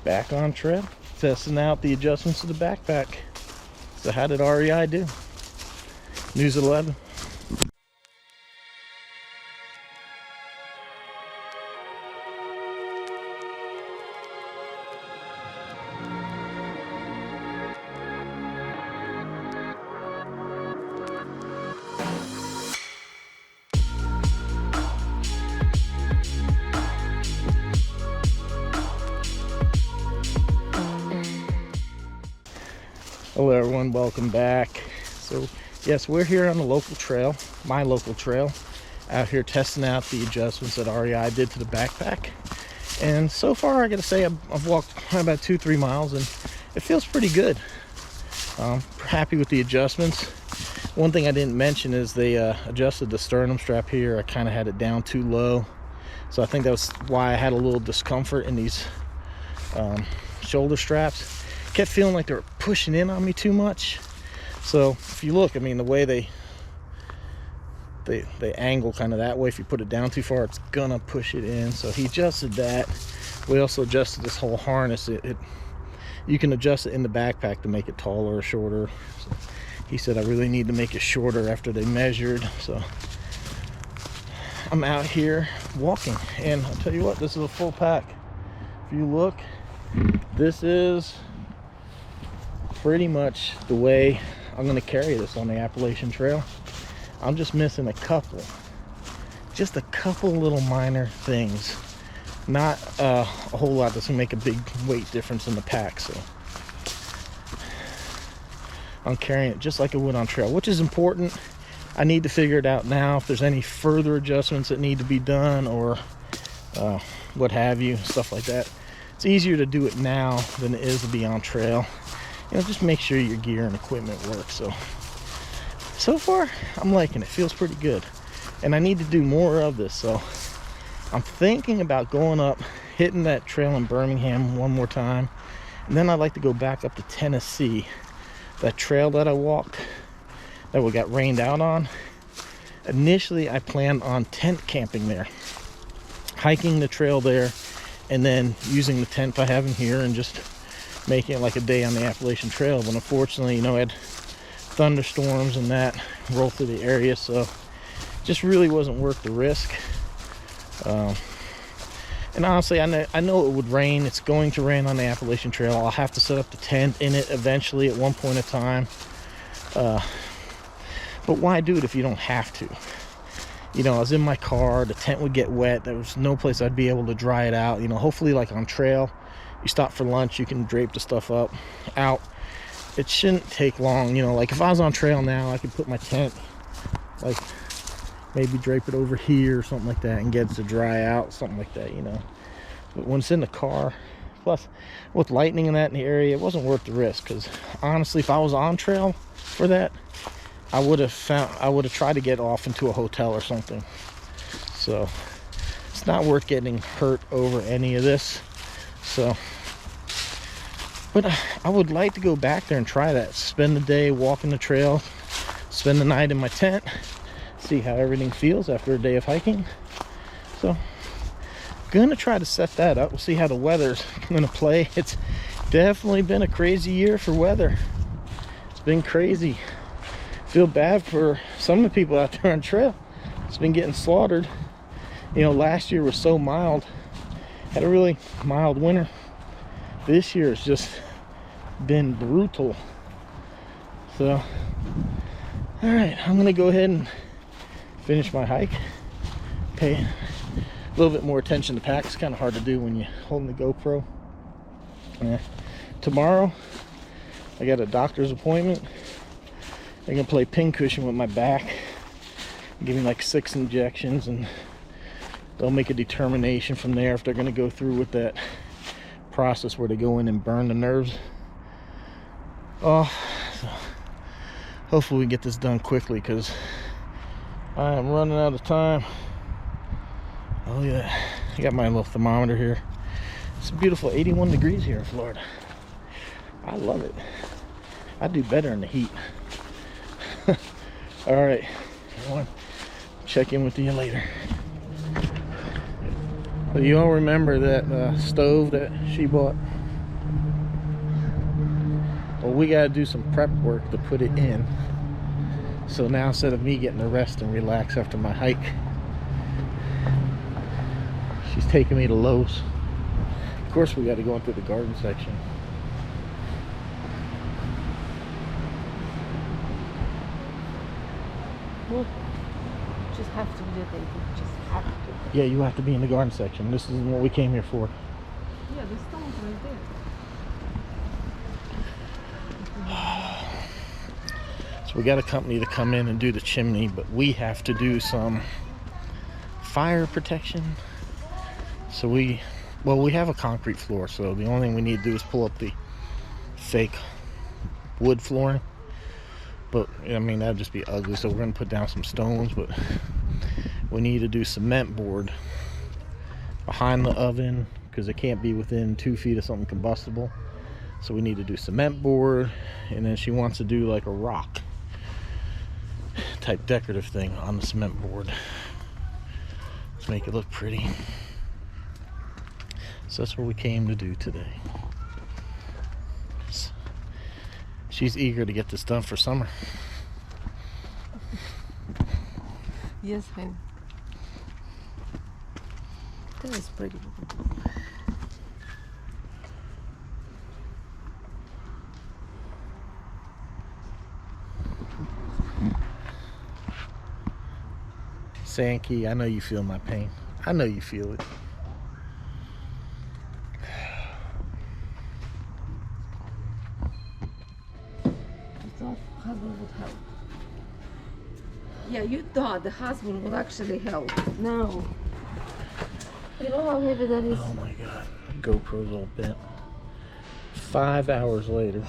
Back on trail, testing out the adjustments to the backpack. So how did REI do? News 11. Hello everyone, welcome back. So yes, we're here on the local trail, my local trail, out here testing out the adjustments that REI did to the backpack. And so far I gotta say I've walked about 2-3 miles and it feels pretty good. Happy with the adjustments. One thing I didn't mention is they adjusted the sternum strap here. I kind of had it down too low, so I think that was why I had a little discomfort in these shoulder straps. Kept feeling like they were pushing in on me too much. So if you look, I mean, the way they angle kind of that way, if you put it down too far, it's gonna push it in. So he adjusted that. We also adjusted this whole harness. You can adjust it in the backpack to make it taller or shorter. So he said I really need to make it shorter after they measured. So I'm out here walking, and I'll tell you what, this is a full pack. If you look, this is pretty much the way I'm going to carry this on the Appalachian Trail. I'm just missing just a couple little minor things. Not a whole lot that's going to make a big weight difference in the pack. So I'm carrying it just like I would on trail, which is important. I need to figure it out now if there's any further adjustments that need to be done, or what have you, stuff like that. It's easier to do it now than it is to be on trail. You know, just make sure your gear and equipment work. So far I'm liking it. Feels pretty good, and I need to do more of this. So I'm thinking about going up, hitting that trail in Birmingham one more time, and then I'd like to go back up to Tennessee. That trail that I walked, that we got rained out on, initially I planned on tent camping there, hiking the trail there, and then using the tent I have in here and just making it like a day on the Appalachian Trail. But unfortunately, you know, I had thunderstorms and that roll through the area, so just really wasn't worth the risk. And honestly, I know it would rain. It's going to rain on the Appalachian Trail. I'll have to set up the tent in it eventually at one point in time. But why do it if you don't have to? You know, I was in my car, the tent would get wet, there was no place I'd be able to dry it out. You know, hopefully like on trail, you stop for lunch, you can drape the stuff out. It shouldn't take long. You know, like if I was on trail now, I could put my tent, like maybe drape it over here or something like that, and get it to dry out, something like that, you know. But when it's in the car, plus with lightning and that in the area, it wasn't worth the risk. Because honestly, if I was on trail for that, I would have tried to get off into a hotel or something. So it's not worth getting hurt over any of this. So, but I would like to go back there and try that. Spend the day walking the trail, spend the night in my tent, see how everything feels after a day of hiking. So gonna try to set that up. We'll see how the weather's gonna play. It's definitely been a crazy year for weather. It's been crazy. Feel bad for some of the people out there on trail. It's been getting slaughtered. You know, last year was so mild. Had a really mild winter. This year has just been brutal. So, all right, I'm gonna go ahead and finish my hike. Pay a little bit more attention to pack. It's kind of hard to do when you're holding the GoPro. Tomorrow, I got a doctor's appointment. They're gonna play pincushion with my back, give me like 6 injections, and they'll make a determination from there if they're gonna go through with that process where they go in and burn the nerves. So hopefully we get this done quickly, because I am running out of time. Oh yeah, I got my little thermometer here. It's a beautiful 81 degrees here in Florida. I love it. I do better in the heat. All right, everyone, check in with you later. So you all remember that stove that she bought? Well, we gotta do some prep work to put it in. So now instead of me getting to rest and relax after my hike, she's taking me to Lowe's. Of course, we gotta go into the garden section. Well, just have to do it. Just have to. Yeah, you have to be in the garden section. This is what we came here for. Yeah, the stone's right there. So we got a company to come in and do the chimney, but we have to do some fire protection. So we have a concrete floor, so the only thing we need to do is pull up the fake wood flooring. But I mean, that'd just be ugly, so we're gonna put down some stones. But we need to do cement board behind the oven because it can't be within 2 feet of something combustible. So we need to do cement board, and then she wants to do like a rock type decorative thing on the cement board to make it look pretty. So that's what we came to do today. She's eager to get this done for summer. Yes, honey. That is pretty. Sankey, I know you feel my pain. I know you feel it. Husband would help. Yeah, you thought the husband would actually help. No. You know how heavy that is? Oh my god. GoPro's all bent. 5 hours later.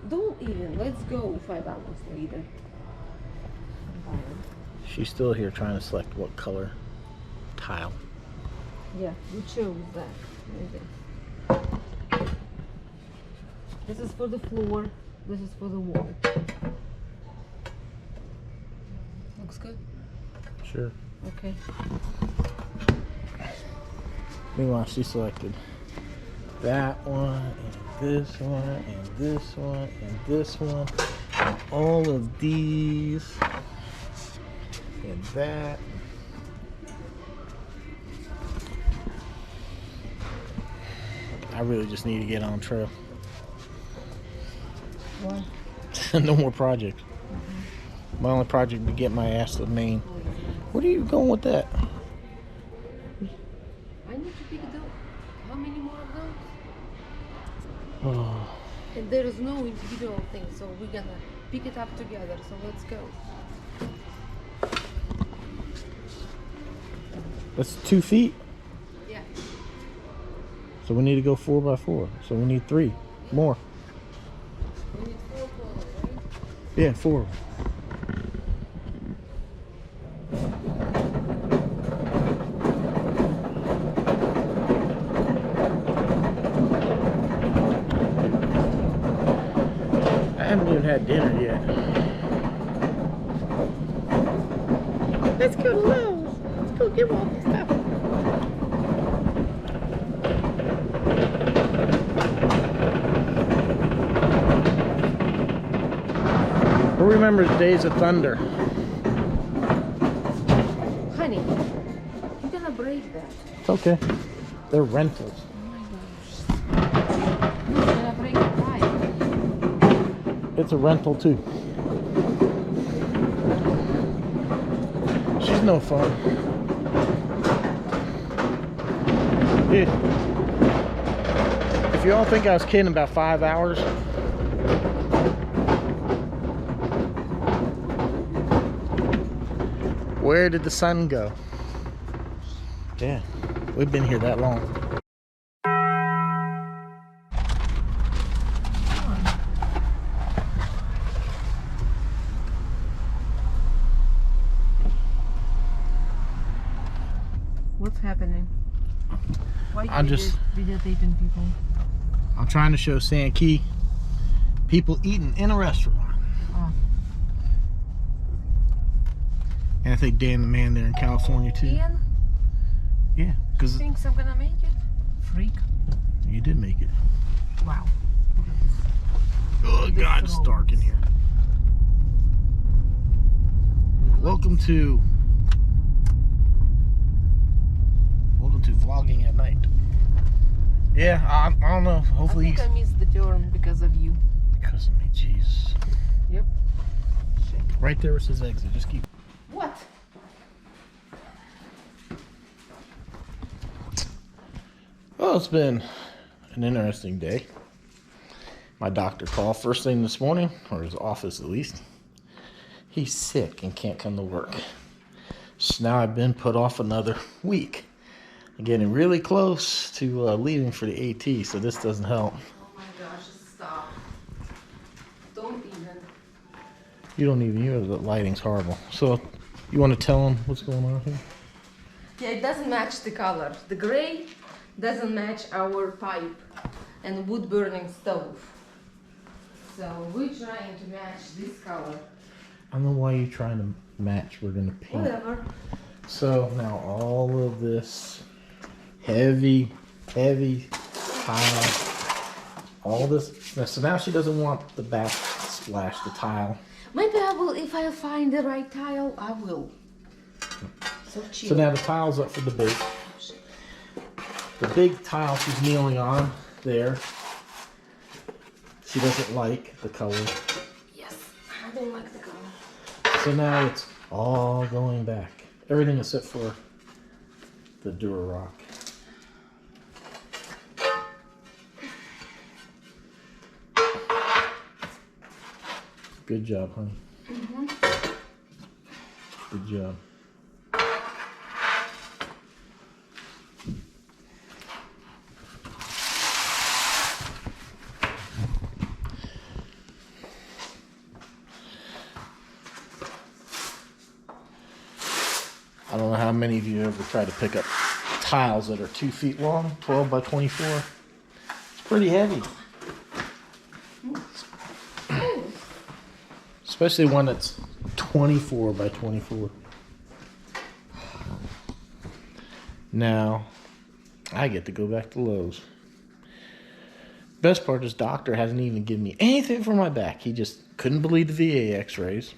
Don't even. Let's go 5 hours later. She's still here trying to select what color tile. Yeah, we chose that. Maybe. This is for the floor. This is for the wall. Looks good? Sure. Okay. Meanwhile, she selected that one, and this one, and this one, and this one, and all of these, and that. I really just need to get on trail. Why? No more projects. My only project would get my ass to Maine. Where are you going with that? I need to pick it up. How many more of those? Oh. And there is no individual thing, so we're gonna pick it up together. So let's go. That's 2 feet. Yeah. So we need to go 4 by 4. So we need 3 more. We need 4 total, right? Yeah, 4. I haven't even had dinner yet. Let's go to Lowe's. Let's go get all this stuff. Who remembers Days of Thunder? Honey, you're gonna break that. It's okay. They're rentals. Oh my gosh. You're gonna break the pipe. It's a rental too. She's no fun. Yeah. If you all think I was kidding about 5 hours, where did the sun go? Yeah, we've been here that long. What's happening? Why I'm just videotaping people? I'm trying to show Sankey people eating in a restaurant. Oh. And I think Dan the man there in California too. Ian? Yeah, because Thinks I'm gonna make it? Freak. you did make it. Wow. Ugh. this God, it's road. dark in here. Welcome to vlogging at night. Yeah, I don't know. Hopefully, I think I missed the turn because of you. because of me, Jesus. Yep. Shit. Right there, it says exit. Just keep. What? Well, it's been an interesting day. My doctor called first thing this morning, or his office at least. He's sick and can't come to work. So now I've been put off another week. I'm getting really close to leaving for the AT, so this doesn't help. Oh my gosh, stop. Don't even. You don't even hear the lighting's horrible. So you want to tell him what's going on here? Yeah, it doesn't match the color. The gray doesn't match our pipe and wood burning stove. So we're trying to match this color. I don't know why you're trying to match. We're going to paint. Whatever. So now all of this heavy tile, all this. So now she doesn't want the backsplash, the tile. Maybe I will, if I find the right tile, I will. So chill. So now the tile's up for debate. The big tile she's kneeling on there, she doesn't like the color. Yes, I don't like the color. So now it's all going back. Everything except for the Durarock. Good job, honey. Mm-hmm. Good job. I don't know how many of you ever tried to pick up tiles that are 2 feet long, 12 by 24. It's pretty heavy. Especially one that's 24 by 24. Now, I get to go back to Lowe's. Best part is doctor hasn't even given me anything for my back. He just couldn't believe the VA x-rays.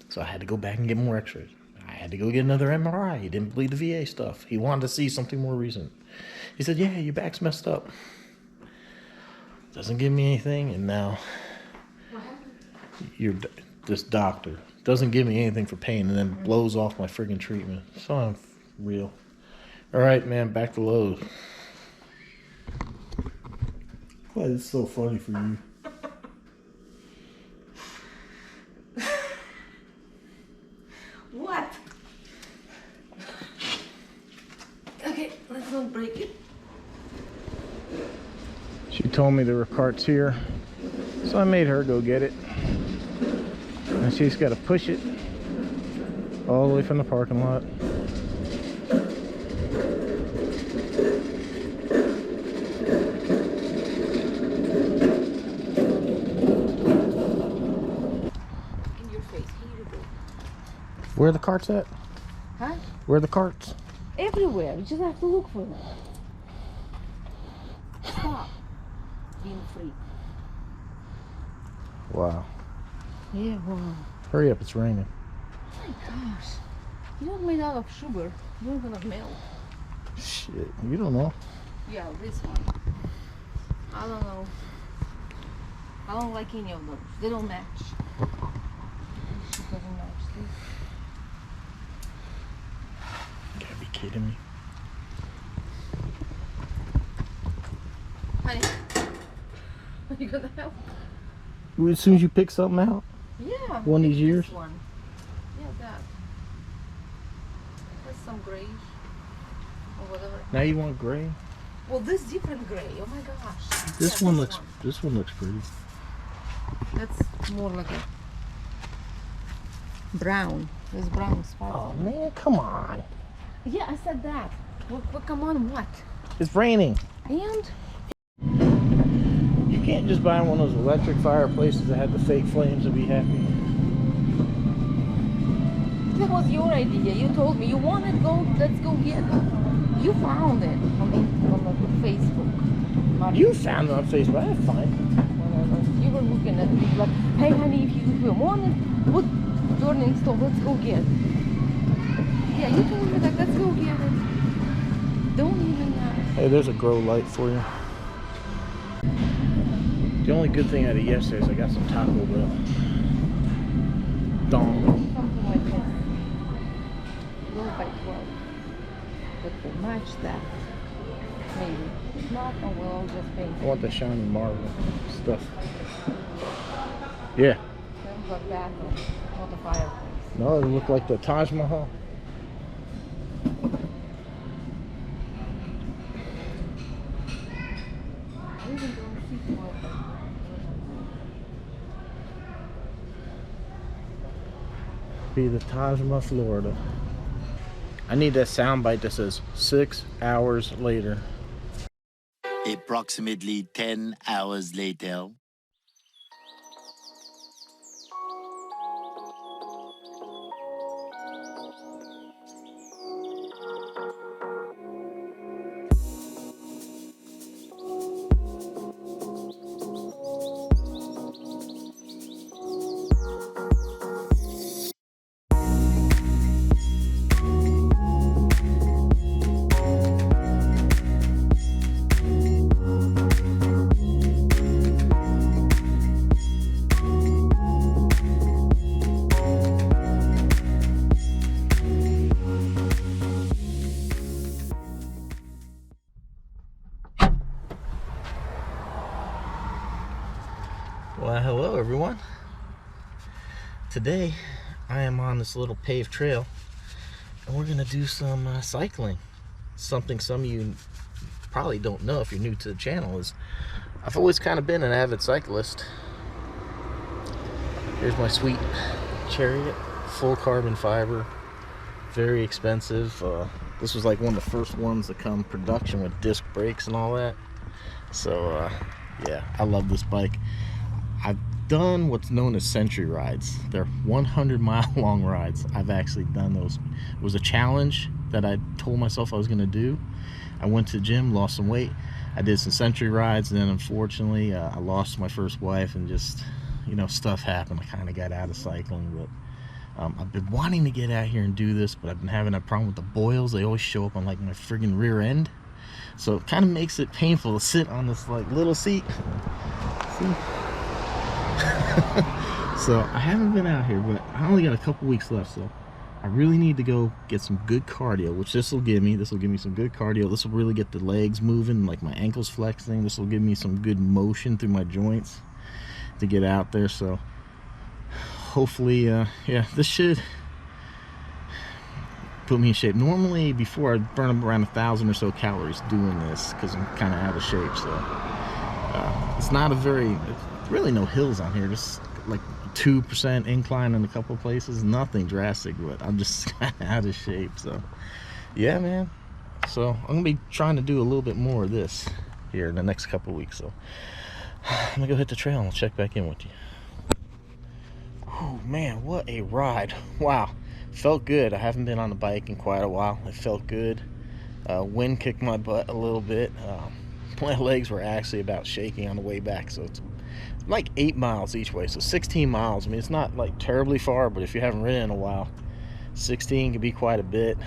So I had to go back and get more x-rays. I had to go get another MRI. He didn't believe the VA stuff. He wanted to see something more recent. He said, yeah, your back's messed up. Doesn't give me anything, and now this doctor doesn't give me anything for pain and then blows off my friggin' treatment. So unreal. All right, man, back to Lowe's. Why is this so funny for you? What? Okay, let's not break it. She told me there were carts here, so I made her go get it. And she's got to push it all the way from the parking lot. In your face, here you go. Where are the carts at? Huh? Where are the carts? Everywhere, you just have to look for them. Stop being free. Wow. Yeah, wow. Hurry up, it's raining. Oh my gosh. You're not made out of sugar. You're not gonna melt. Shit, you don't know. Yeah, this one. I don't know. I don't like any of them. They don't match. This shit doesn't match. See? You gotta be kidding me. Honey, are you gonna help? As soon as you pick something out? Yeah. One of these this years? One. Yeah, that. That's some grayish or whatever. Now you want gray? Well, this different gray. Oh my gosh. This Yeah, one looks pretty. That's more like a brown. There's brown spots. Oh man, come on. Yeah, I said that. Well, come on, what? It's raining. And? You can't just buy one of those electric fireplaces that had the fake flames and be happy. That was your idea. You told me you want it. Let's go get it. You found it on the Facebook. You found it on Facebook. That's fine. Whatever. You never looking at me like, hey honey, if you want it, wood burning stove, let's go get it. Yeah, you told me like, let's go get it. Don't even Hey, there's a grow light for you. The only good thing out of yesterday is I got some Taco Bell. Dong. something like this. 12 by 12. But we'll match that. Maybe. If not, oh, we'll just paint I it. want the shiny marble stuff. Yeah. Then got that one, not the fireplace. No, it looked like the Taj Mahal. I even don't see more. Be the Taj Mahal, Florida. I need that soundbite that says 6 hours later. Approximately 10 hours later. Well, hello everyone. Today I am on this little paved trail and we're gonna do some cycling. Something some of you probably don't know if you're new to the channel is I've always kind of been an avid cyclist. Here's my sweet Chariot, full carbon fiber, very expensive. This was like one of the first ones to come production with disc brakes and all that. So yeah, I love this bike. I've done what's known as century rides. They're 100-mile long rides. I've actually done those. It was a challenge that I told myself I was going to do. I went to the gym, lost some weight. I did some century rides, and then unfortunately I lost my first wife, and just, you know, stuff happened. I kind of got out of cycling, but I've been wanting to get out here and do this, but I've been having a problem with the boils. They always show up on like my friggin' rear end, so it kind of makes it painful to sit on this like little seat. See? So I haven't been out here, but I only got a couple weeks left, so I really need to go get some good cardio, which this will give me. This will give me some good cardio. This will really get the legs moving, like my ankles flexing. This will give me some good motion through my joints to get out there. So hopefully, yeah, this should put me in shape. Normally, before I burn up around 1,000 or so calories doing this because I'm kind of out of shape. So it's not a very, really no hills on here, just like 2% incline in a couple of places, nothing drastic, but I'm just kind of out of shape. So yeah, man, so I'm gonna be trying to do a little bit more of this here in the next couple of weeks. So I'm gonna go hit the trail and I'll check back in with you. Oh man, what a ride. Wow, felt good. I haven't been on the bike in quite a while. It felt good. Wind kicked my butt a little bit. My legs were actually about shaking on the way back, so it's like 8 miles each way, so 16 miles. I mean, it's not like terribly far, but if you haven't ridden in a while, 16 can be quite a bit.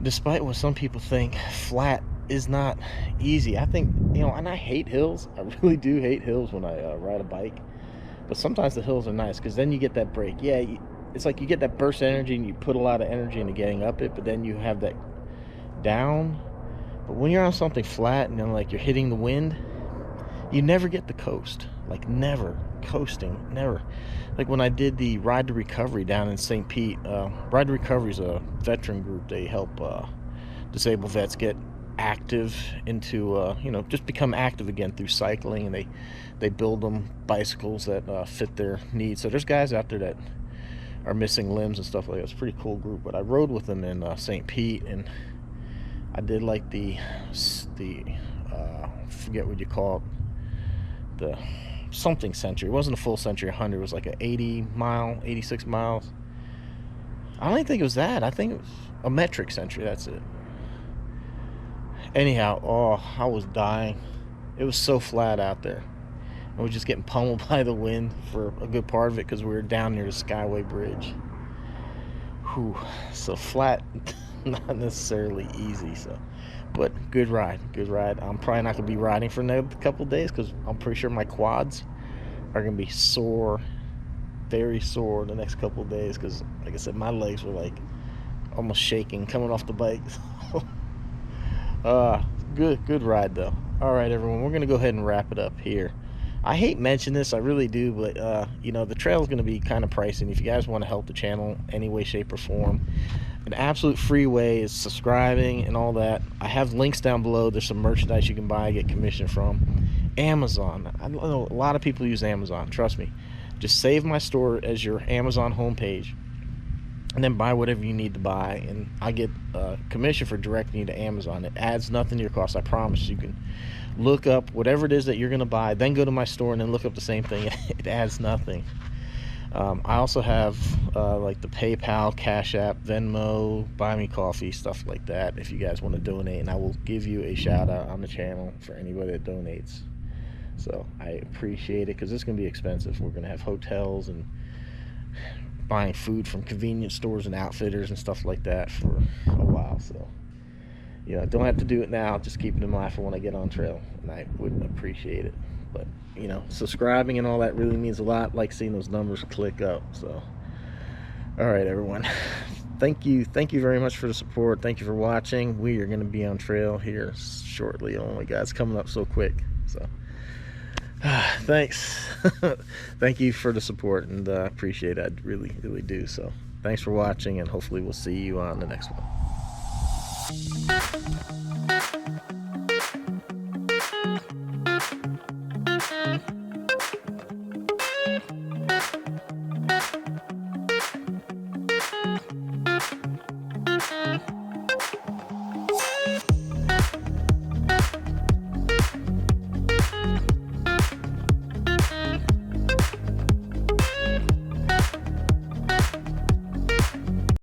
Despite what some people think, flat is not easy. I think, you know, and I hate hills. I really do hate hills when I ride a bike, but sometimes the hills are nice because then you get that break. Yeah, it's like you get that burst energy and you put a lot of energy into getting up it, but then you have that down. But when you're on something flat and then like you're hitting the wind, you never get the coast. Like never. Coasting, never. Like when I did the Ride to Recovery down in St. Pete, Ride to Recovery is a veteran group. They help disabled vets get active into, you know, just become active again through cycling, and they build them bicycles that fit their needs. So there's guys out there that are missing limbs and stuff like that. It's a pretty cool group. But I rode with them in St. Pete, and I did like the forget what you call it, the something century. It wasn't a full century 100. It was like an 86 miles. I don't even think it was that. I think it was a metric century. That's it. Anyhow, oh, I was dying. It was so flat out there. and we're just getting pummeled by the wind for a good part of it because we were down near the Skyway Bridge. Whew. So flat, not necessarily easy. So, but good ride, good ride. I'm probably not gonna be riding for another couple days because I'm pretty sure my quads are gonna be sore, very sore the next couple of days because, like I said, my legs were like almost shaking coming off the bike. Good ride though. All right, everyone, we're gonna go ahead and wrap it up here. I hate mentioning this, I really do, but you know, the trail is gonna be kind of pricey. If you guys want to help the channel any way, shape, or form, an absolute free way is subscribing and all that. I have links down below. There's some merchandise you can buy, get commission from. Amazon. I know a lot of people use Amazon. Trust me. Just save my store as your Amazon homepage, and then buy whatever you need to buy, and I get commission for directing you to Amazon. It adds nothing to your cost. I promise. You can look up whatever it is that you're going to buy, then go to my store and then look up the same thing. It adds nothing. I also have like the PayPal, Cash App, Venmo, Buy Me Coffee, stuff like that if you guys want to donate, and I will give you a shout out on the channel for anybody that donates. So I appreciate it because it's going to be expensive. We're going to have hotels and buying food from convenience stores and outfitters and stuff like that for a while. So, you know, don't have to do it now. Just keep it in mind for when I get on trail, and I would appreciate it. But, you know, subscribing and all that really means a lot. Like seeing those numbers click up. So, all right, everyone. Thank you very much for the support. Thank you for watching. We are going to be on trail here shortly. Oh my God, it's coming up so quick. So thanks. Thank you for the support, and appreciate it. I really do. So thanks for watching, and hopefully we'll see you on the next one.